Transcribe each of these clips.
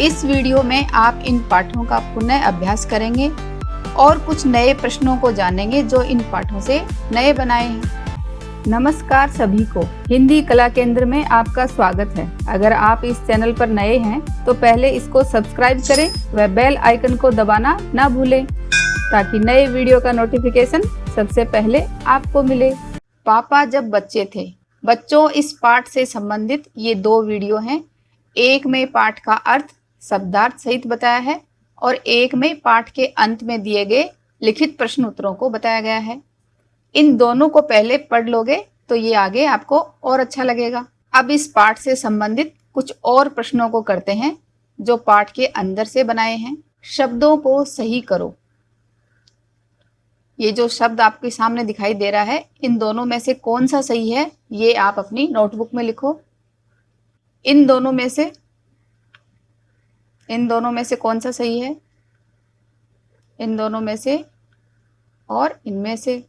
इस वीडियो में आप इन पाठों का पुनः अभ्यास करेंगे और कुछ नए प्रश्नों को जानेंगे जो इन पाठों से नए बनाए हैं। नमस्कार सभी को, हिंदी कला केंद्र में आपका स्वागत है। अगर आप इस चैनल पर नए हैं तो पहले इसको सब्सक्राइब करें व बेल आइकन को दबाना ना भूलें ताकि नए वीडियो का नोटिफिकेशन सबसे पहले आपको मिले। पापा जब बच्चे थे। बच्चों, इस पाठ से संबंधित ये दो वीडियो हैं। एक में पाठ का अर्थ शब्दार्थ सहित बताया है और एक में पाठ के अंत में दिए गए लिखित प्रश्न उत्तरों को बताया गया है। इन दोनों को पहले पढ़ लोगे तो ये आगे आपको और अच्छा लगेगा। अब इस पाठ से संबंधित कुछ और प्रश्नों को करते हैं जो पाठ के अंदर से बनाए हैं। शब्दों को सही करो। ये जो शब्द आपके सामने दिखाई दे रहा है, इन दोनों में से कौन सा सही है ये आप अपनी नोटबुक में लिखो। इन दोनों में से कौन सा सही है? इन दोनों में से और इनमें से।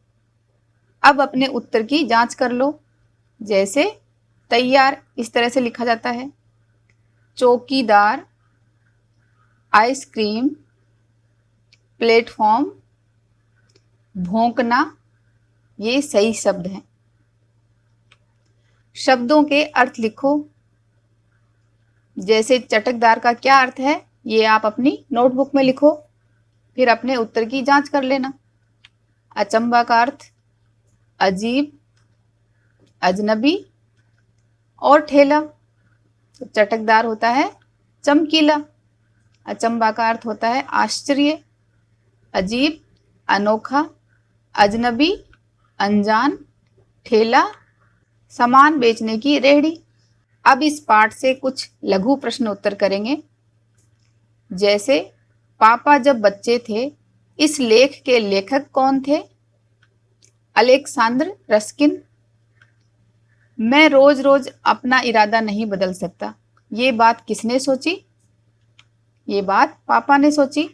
अब अपने उत्तर की जांच कर लो। जैसे तैयार इस तरह से लिखा जाता है, चौकीदार, आइसक्रीम, प्लेटफॉर्म, भौंकना, ये सही शब्द हैं। शब्दों के अर्थ लिखो। जैसे चटकदार का क्या अर्थ है ये आप अपनी नोटबुक में लिखो, फिर अपने उत्तर की जांच कर लेना। अचंभा का अर्थ अजीब, अजनबी और ठेला। तो चटकदार होता है चमकीला, अचंभा का अर्थ होता है आश्चर्य, अजीब अनोखा, अजनबी अनजान, ठेला सामान बेचने की रेहड़ी। अब इस पाठ से कुछ लघु प्रश्न उत्तर करेंगे। जैसे पापा जब बच्चे थे, इस लेख के लेखक कौन थे? Alexander Ruskin. मैं रोज रोज अपना इरादा नहीं बदल सकता, ये बात किसने सोची? ये बात पापा ने सोची।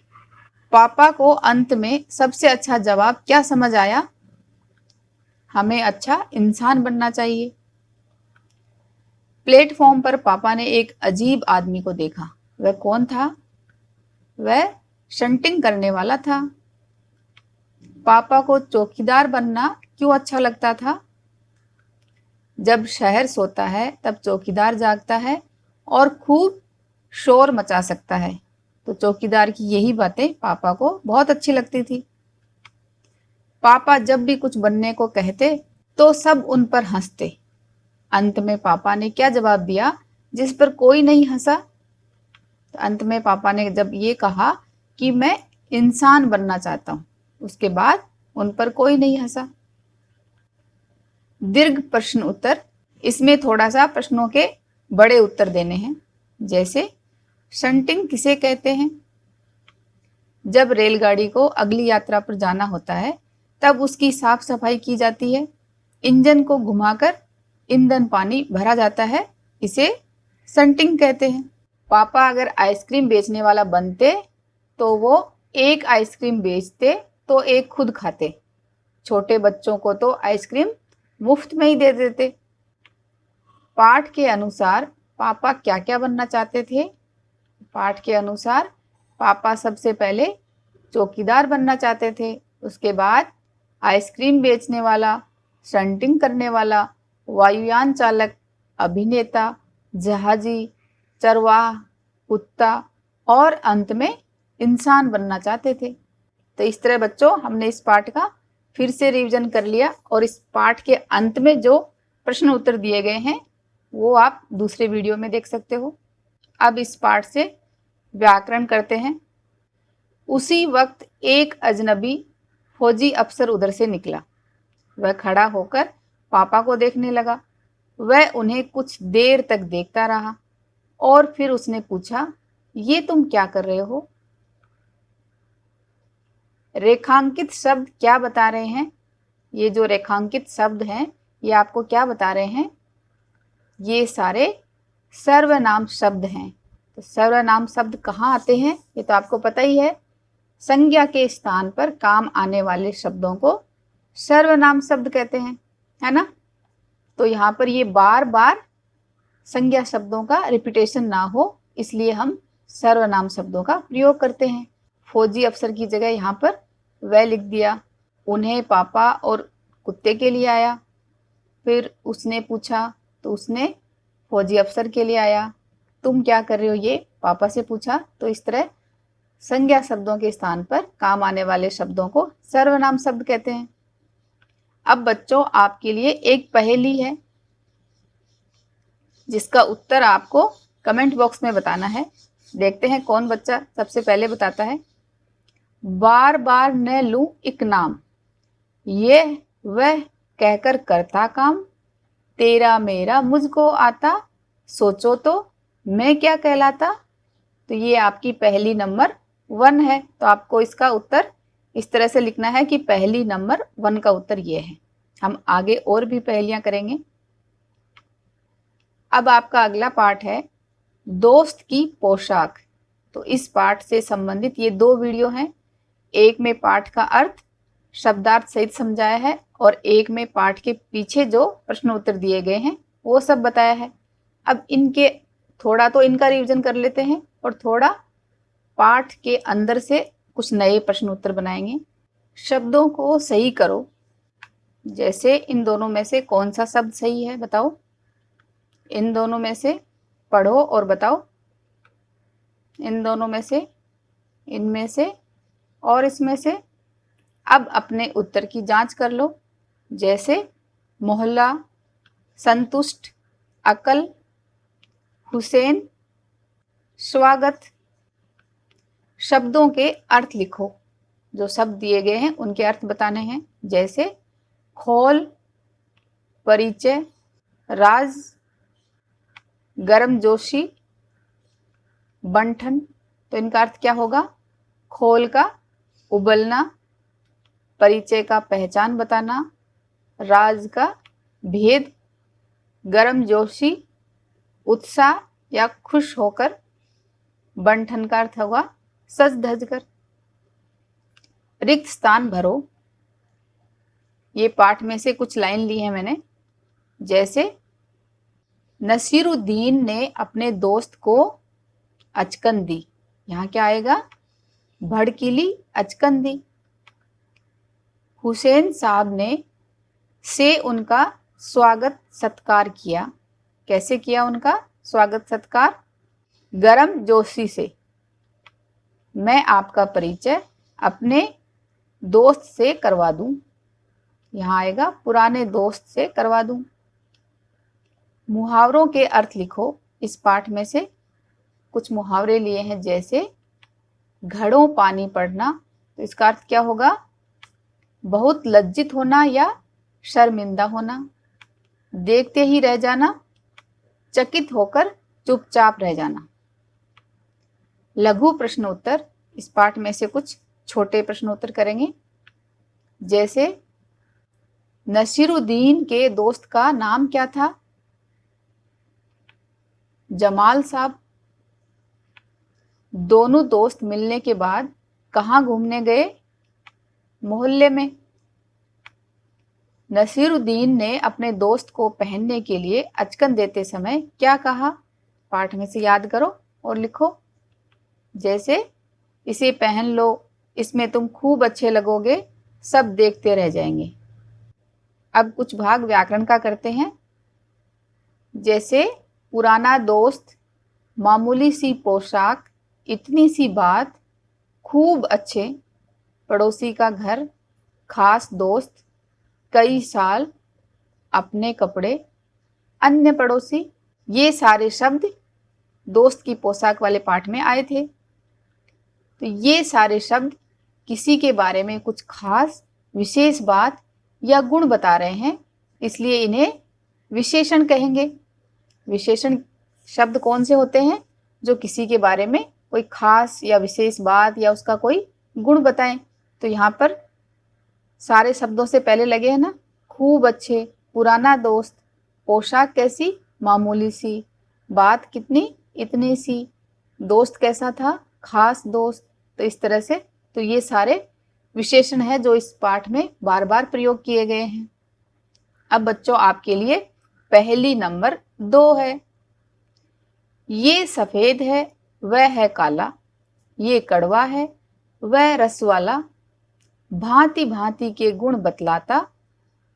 पापा को अंत में सबसे अच्छा जवाब क्या समझ आया? हमें अच्छा इंसान बनना चाहिए। प्लेटफॉर्म पर पापा ने एक अजीब आदमी को देखा। वह कौन था? वह शंटिंग करने वाला था। पापा को चौकीदार बनना क्यों अच्छा लगता था? जब शहर सोता है तब चौकीदार जागता है और खूब शोर मचा सकता है। तो चौकीदार की यही बातें पापा को बहुत अच्छी लगती थी। पापा जब भी कुछ बनने को कहते तो सब उन पर हंसते। अंत में पापा ने क्या जवाब दिया जिस पर कोई नहीं हंसा? तो अंत में पापा ने जब ये कहा कि मैं इंसान बनना चाहता हूं, उसके बाद उन पर कोई नहीं हंसा। दीर्घ प्रश्न उत्तर, इसमें थोड़ा सा प्रश्नों के बड़े उत्तर देने हैं। जैसे शंटिंग किसे कहते हैं? जब रेलगाड़ी को अगली यात्रा पर जाना होता है तब उसकी साफ सफाई की जाती है। इंजन को घुमाकर ईंधन पानी भरा जाता है, इसे शंटिंग कहते हैं। पापा अगर आइसक्रीम बेचने वाला बनते तो वो एक आइसक्रीम बेचते तो एक खुद खाते। छोटे बच्चों को तो आइसक्रीम मुफ्त में ही दे देते। पाठ के अनुसार पापा क्या क्या बनना चाहते थे? पाठ के अनुसार पापा सबसे पहले चौकीदार बनना चाहते थे, उसके बाद आइसक्रीम बेचने वाला, शंटिंग करने वाला, वायुयान चालक, अभिनेता, जहाजी, चरवाह, कुत्ता और अंत में इंसान बनना चाहते थे। तो इस तरह बच्चों हमने इस पाठ का फिर से रिवीजन कर लिया और इस पाठ के अंत में जो प्रश्न उत्तर दिए गए हैं वो आप दूसरे वीडियो में देख सकते हो। अब इस पाठ से व्याकरण करते हैं। उसी वक्त एक अजनबी फौजी अफसर उधर से निकला। वह खड़ा होकर पापा को देखने लगा। वह उन्हें कुछ देर तक देखता रहा और फिर उसने पूछा, ये तुम क्या कर रहे हो? रेखांकित शब्द क्या बता रहे हैं? ये जो रेखांकित शब्द हैं ये आपको क्या बता रहे हैं? ये सारे सर्वनाम शब्द हैं। तो सर्वनाम शब्द कहाँ आते हैं ये तो आपको पता ही है। संज्ञा के स्थान पर काम आने वाले शब्दों को सर्वनाम शब्द कहते हैं, है ना। तो यहाँ पर ये बार बार संज्ञा शब्दों का रिपीटेशन ना हो इसलिए हम सर्वनाम शब्दों का प्रयोग करते हैं। फौजी अफसर की जगह यहाँ पर वह लिख दिया। उन्हें पापा और कुत्ते के लिए आया। फिर उसने पूछा तो उसने फौजी अफसर के लिए आया। तुम क्या कर रहे हो, ये पापा से पूछा। तो इस तरह संज्ञा शब्दों के स्थान पर काम आने वाले शब्दों को सर्वनाम शब्द कहते हैं। अब बच्चों, आपके लिए एक पहेली है जिसका उत्तर आपको कमेंट बॉक्स में बताना है। देखते हैं कौन बच्चा सबसे पहले बताता है। बार बार न लूं एक नाम, ये वह कहकर करता काम, तेरा मेरा मुझको आता, सोचो तो मैं क्या कहलाता। तो ये आपकी पहेली नंबर 1 है। तो आपको इसका उत्तर इस तरह से लिखना है कि पहेली नंबर 1 का उत्तर ये है। हम आगे और भी पहेलियां करेंगे। अब आपका अगला पाठ है दोस्त की पोशाक। तो इस पाठ से संबंधित ये 2 वीडियो हैं। एक में पाठ का अर्थ शब्दार्थ सहित समझाया है और एक में पाठ के पीछे जो प्रश्न उत्तर दिए गए हैं वो सब बताया है। अब इनके थोड़ा तो इनका रिवीजन कर लेते हैं और थोड़ा पाठ के अंदर से कुछ नए प्रश्न उत्तर बनाएंगे। शब्दों को सही करो। जैसे इन दोनों में से कौन सा शब्द सही है बताओ। इन दोनों में से पढ़ो और बताओ। इन दोनों में से, इनमें से और इसमें से। अब अपने उत्तर की जांच कर लो। जैसे मोहल्ला, संतुष्ट, अकल, हुसैन, स्वागत। शब्दों के अर्थ लिखो। जो शब्द दिए गए हैं उनके अर्थ बताने हैं। जैसे खोल, परिचय, राज, गर्मजोशी, बंठन। तो इनका अर्थ क्या होगा। खोल का उबलना, परिचय का पहचान बताना, राज का भेद, गर्मजोशी उत्साह या खुश होकर, बंठन का अर्थ होगा सज धज कर। रिक्त स्थान भरो। ये पाठ में से कुछ लाइन ली है मैंने। जैसे नसीरुद्दीन ने अपने दोस्त को अचकन दी। यहाँ क्या आएगा, भड़कीली अचकन दी। हुसैन साहब ने से उनका स्वागत सत्कार किया। कैसे किया उनका स्वागत सत्कार, गरम जोशी से। मैं आपका परिचय अपने दोस्त से करवा दूं। यहाँ आएगा पुराने दोस्त से करवा दूं। मुहावरों के अर्थ लिखो। इस पाठ में से कुछ मुहावरे लिए हैं। जैसे घड़ों पानी पड़ना। तो इसका अर्थ क्या होगा, बहुत लज्जित होना या शर्मिंदा होना। देखते ही रह जाना, चकित होकर चुपचाप रह जाना। लघु प्रश्न उत्तर। इस पाठ में से कुछ छोटे प्रश्न उत्तर करेंगे। जैसे नसीरुद्दीन के दोस्त का नाम क्या था, जमाल साहब। दोनों दोस्त मिलने के बाद कहाँ घूमने गए, मोहल्ले में। नसीरुद्दीन ने अपने दोस्त को पहनने के लिए अचकन देते समय क्या कहा। पाठ में से याद करो और लिखो। जैसे इसे पहन लो, इसमें तुम खूब अच्छे लगोगे, सब देखते रह जाएंगे। अब कुछ भाग व्याकरण का करते हैं। जैसे पुराना दोस्त, मामूली सी पोशाक, इतनी सी बात, खूब अच्छे, पड़ोसी का घर, खास दोस्त, कई साल, अपने कपड़े, अन्य पड़ोसी। ये सारे शब्द दोस्त की पोशाक वाले पाठ में आए थे। तो ये सारे शब्द किसी के बारे में कुछ खास विशेष बात या गुण बता रहे हैं, इसलिए इन्हें विशेषण कहेंगे। विशेषण शब्द कौन से होते हैं, जो किसी के बारे में कोई खास या विशेष बात या उसका कोई गुण बताएं। तो यहाँ पर सारे शब्दों से पहले लगे हैं ना, खूब अच्छे, पुराना दोस्त, पोशाक कैसी, मामूली सी, बात कितनी, इतनी सी, दोस्त कैसा था, खास दोस्त। तो इस तरह से तो ये सारे विशेषण हैं जो इस पाठ में बार बार प्रयोग किए गए हैं। अब बच्चों, आपके लिए पहेली नंबर 2 है। ये सफेद है वह है काला, ये कड़वा है, वह रस वाला, भांति भांति के गुण बतलाता,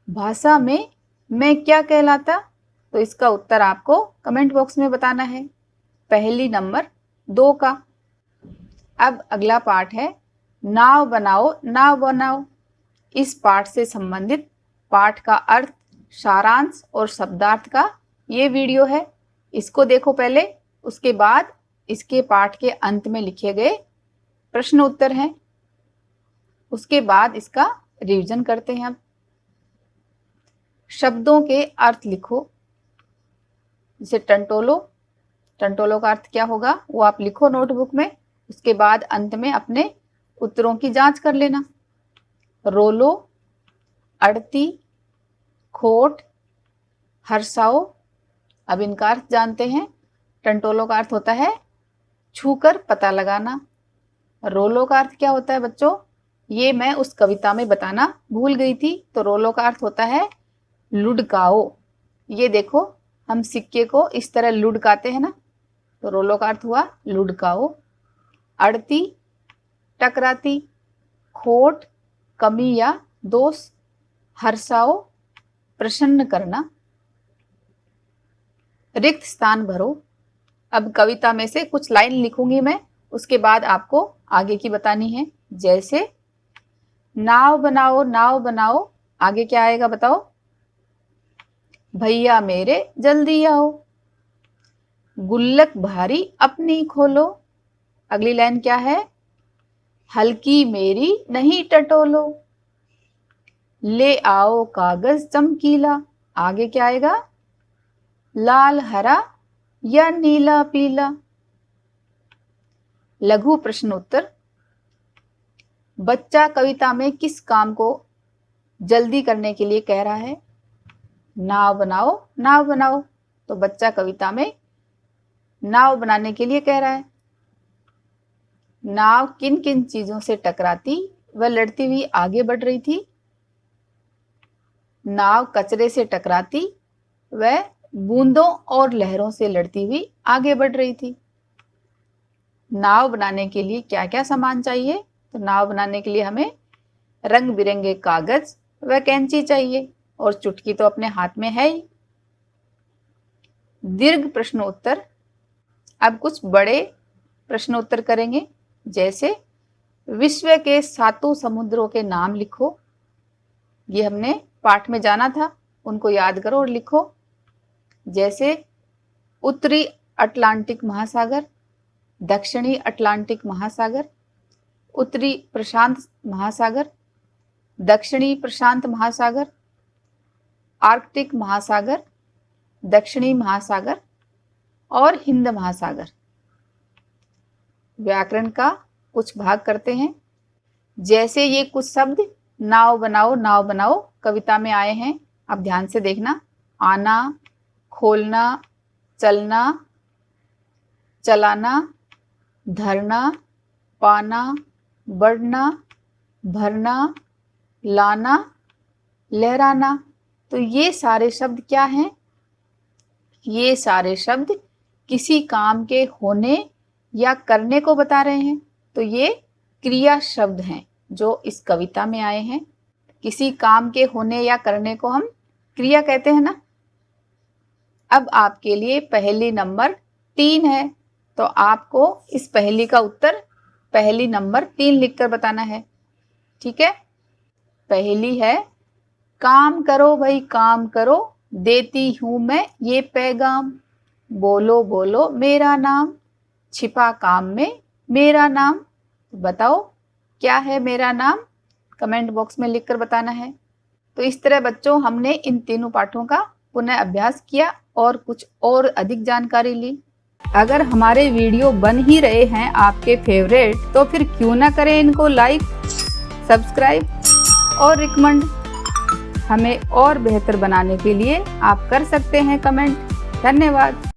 भाषा में मैं क्या कहलाता। तो इसका उत्तर आपको कमेंट बॉक्स में बताना है, पहली नंबर 2 का। अब अगला पाठ है नाव बनाओ नाव बनाओ। इस पाठ से संबंधित पाठ का अर्थ, सारांश और शब्दार्थ का ये वीडियो है। इसको देखो पहले, उसके बाद इसके पाठ के अंत में लिखे गए प्रश्न उत्तर हैं, उसके बाद इसका रिवीजन करते हैं। अब शब्दों के अर्थ लिखो। जैसे टंटोलो, टंटोलो का अर्थ क्या होगा वो आप लिखो नोटबुक में, उसके बाद अंत में अपने उत्तरों की जांच कर लेना। रोलो, अड़ती, खोट, हर्षाओ। अब इनका अर्थ जानते हैं। टंटोलो का अर्थ होता है छूकर पता लगाना। रोलो का अर्थ क्या होता है बच्चों, ये मैं उस कविता में बताना भूल गई थी। तो रोलो का अर्थ होता है लुढ़काओ। ये देखो हम सिक्के को इस तरह लुढ़काते हैं ना, तो रोलो का अर्थ हुआ लुढ़काओ। अड़ती, टकराती। खोट, कमी या दोष। हर्षाओ, प्रसन्न करना। रिक्त स्थान भरो। अब कविता में से कुछ लाइन लिखूंगी मैं, उसके बाद आपको आगे की बतानी है। जैसे नाव बनाओ, आगे क्या आएगा बताओ। भैया मेरे जल्दी आओ। गुल्लक भारी अपनी खोलो। अगली लाइन क्या है, हल्की मेरी नहीं टटोलो। ले आओ कागज चमकीला। आगे क्या आएगा, लाल हरा या नीला पीला। लघु प्रश्न उत्तर। बच्चा कविता में किस काम को जल्दी करने के लिए कह रहा है। नाव बनाओ। तो बच्चा कविता में नाव बनाने के लिए कह रहा है। नाव किन किन चीजों से टकराती व लड़ती हुई आगे बढ़ रही थी। नाव कचरे से टकराती व बूंदों और लहरों से लड़ती हुई आगे बढ़ रही थी। नाव बनाने के लिए क्या क्या सामान चाहिए। तो नाव बनाने के लिए हमें रंग बिरंगे कागज व कैंची चाहिए, और चुटकी तो अपने हाथ में है ही। दीर्घ प्रश्न उत्तर। अब कुछ बड़े प्रश्न उत्तर करेंगे। जैसे विश्व के 7 समुद्रों के नाम लिखो। ये हमने पाठ में जाना था, उनको याद करो और लिखो। जैसे उत्तरी अटलांटिक महासागर, दक्षिणी अटलांटिक महासागर, उत्तरी प्रशांत महासागर, दक्षिणी प्रशांत महासागर, आर्कटिक महासागर, दक्षिणी महासागर और हिंद महासागर। व्याकरण का कुछ भाग करते हैं। जैसे ये कुछ शब्द नाव बनाओ कविता में आए हैं, आप ध्यान से देखना। आना, खोलना, चलना, चलाना, धरना, पाना, बढ़ना, भरना, लाना, लहराना। तो ये सारे शब्द क्या हैं, ये सारे शब्द किसी काम के होने या करने को बता रहे हैं। तो ये क्रिया शब्द हैं जो इस कविता में आए हैं। किसी काम के होने या करने को हम क्रिया कहते हैं ना। अब आपके लिए पहेली नंबर 3 है, तो आपको इस पहेली का उत्तर पहेली नंबर 3 लिखकर बताना है। ठीक है। पहेली है, काम करो भाई काम करो, देती हूं मैं ये पैगाम। बोलो बोलो मेरा नाम, छिपा काम में मेरा नाम। बताओ क्या है मेरा नाम, कमेंट बॉक्स में लिखकर बताना है। तो इस तरह बच्चों हमने इन तीनों पाठों का पुनः अभ्यास किया और कुछ और अधिक जानकारी ली। अगर हमारे वीडियो बन ही रहे हैं आपके फेवरेट, तो फिर क्यों ना करें इनको लाइक, सब्सक्राइब और रिकमेंड। हमें और बेहतर बनाने के लिए आप कर सकते हैं कमेंट। धन्यवाद।